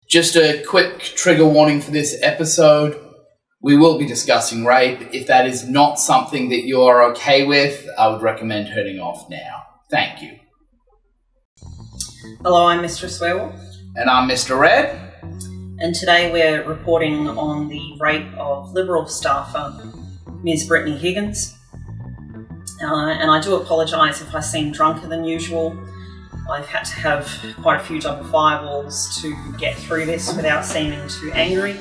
Just a quick trigger warning for this episode. We will be discussing rape. If that is not something that you are okay with, I would recommend turning off now. Thank you. Hello, I'm Mistress Werewolf. And I'm Mr. Red. And today we're reporting on the rape of Liberal staffer Ms Brittany Higgins. And I do apologise if I seem drunker than usual. I've had to have quite a few double fireballs to get through this without seeming too angry.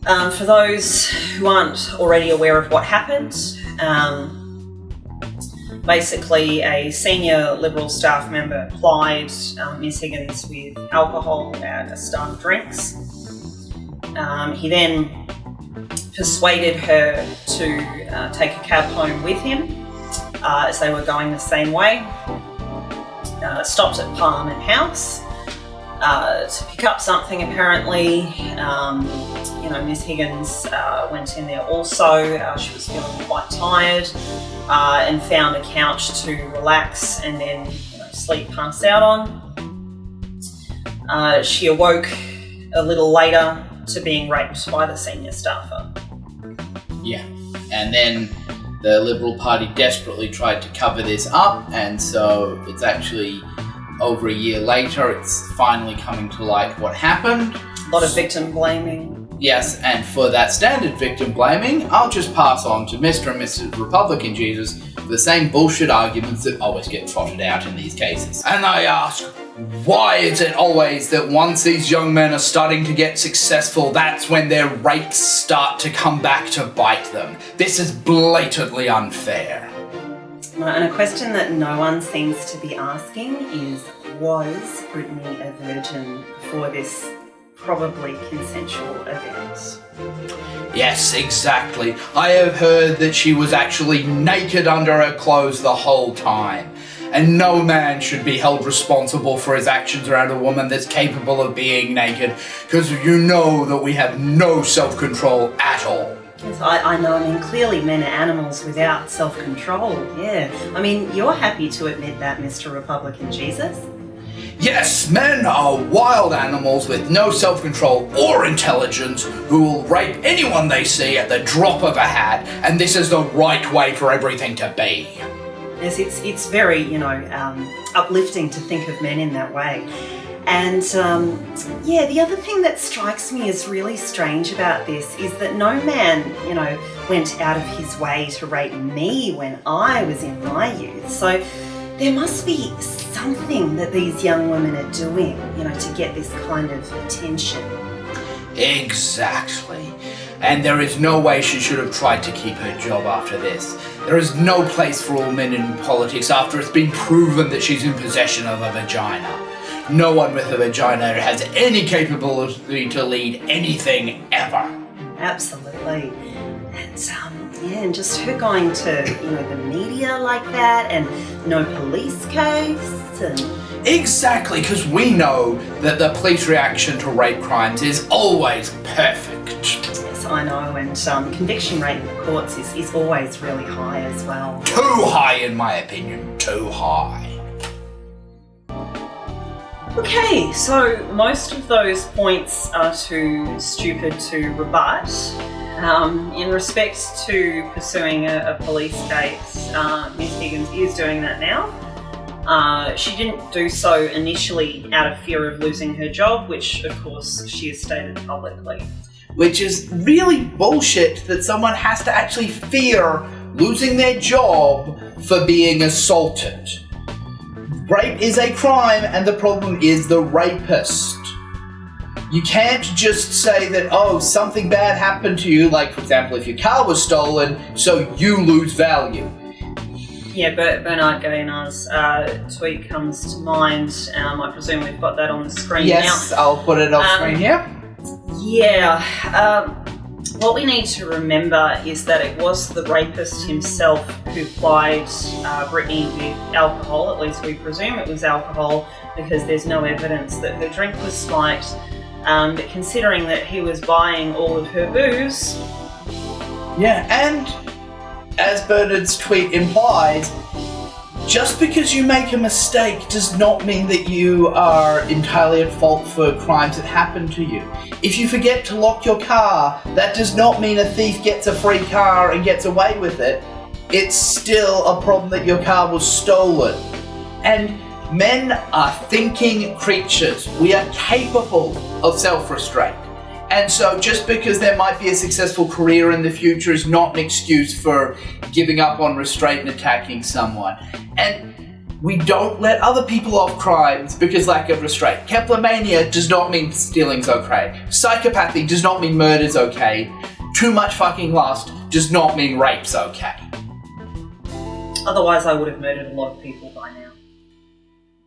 For those who aren't already aware of what happened, basically a senior Liberal staff member plied Ms Higgins with alcohol at a staff drinks. He then persuaded her to take a cab home with him as they were going the same way. Stopped at Parliament House to pick up something apparently. Ms Higgins went in there also. She was feeling quite tired and found a couch to relax and then sleep, pass out on. She awoke a little later to being raped by the senior staffer. Yeah, and then the Liberal Party desperately tried to cover this up, and so it's actually over a year later, it's finally coming to light what happened. A lot of victim blaming. Yes, and for that standard victim blaming, I'll just pass on to Mr. and Mrs. Republican Jesus for the same bullshit arguments that always get trotted out in these cases. And I ask, why is it always that once these young men are starting to get successful, that's when their rapes start to come back to bite them? This is blatantly unfair. And a question that no one seems to be asking is, was Brittany a virgin before this probably consensual event? Yes, exactly. I have heard that she was actually naked under her clothes the whole time. And no man should be held responsible for his actions around a woman that's capable of being naked, because you know that we have no self-control at all. Yes, I know. I mean, clearly men are animals without self-control, yeah. I mean, you're happy to admit that, Mr. Republican Jesus? Yes, men are wild animals with no self-control or intelligence who will rape anyone they see at the drop of a hat, and this is the right way for everything to be. Yes, it's very, uplifting to think of men in that way. And, the other thing that strikes me as really strange about this is that no man, went out of his way to rape me when I was in my youth. So there must be something that these young women are doing, to get this kind of attention. Exactly. And there is no way she should have tried to keep her job after this. There is no place for all men in politics after it's been proven that she's in possession of a vagina. No one with a vagina has any capability to lead anything ever. Absolutely. And just her going to, the media like that and no police case and... Exactly, because we know that the police reaction to rape crimes is always perfect. Yes, I know, and conviction rate in the courts is always really high as well. Too high, in my opinion. Too high. Okay, so most of those points are too stupid to rebut. In respect to pursuing a police case, Ms Higgins is doing that now. She didn't do so initially out of fear of losing her job, which of course she has stated publicly. Which is really bullshit that someone has to actually fear losing their job for being assaulted. Rape is a crime and the problem is the rapist. You can't just say that, something bad happened to you, like for example if your car was stolen, so you lose value. Yeah, Bernard Gainar's tweet comes to mind. I presume we've got that on the screen now. Yes, I'll put it on screen here. Yeah. What we need to remember is that it was the rapist himself who plied Brittany with alcohol. At least we presume it was alcohol because there's no evidence that her drink was spiked. But considering that he was buying all of her booze... Yeah, and as Bernard's tweet implies, just because you make a mistake does not mean that you are entirely at fault for crimes that happen to you. If you forget to lock your car, that does not mean a thief gets a free car and gets away with it. It's still a problem that your car was stolen. And men are thinking creatures. We are capable of self-restraint. And so just because there might be a successful career in the future is not an excuse for giving up on restraint and attacking someone. And we don't let other people off crimes because lack of restraint. Kleptomania does not mean stealing's okay. Psychopathy does not mean murder's okay. Too much fucking lust does not mean rape's okay. Otherwise I would have murdered a lot of people by now.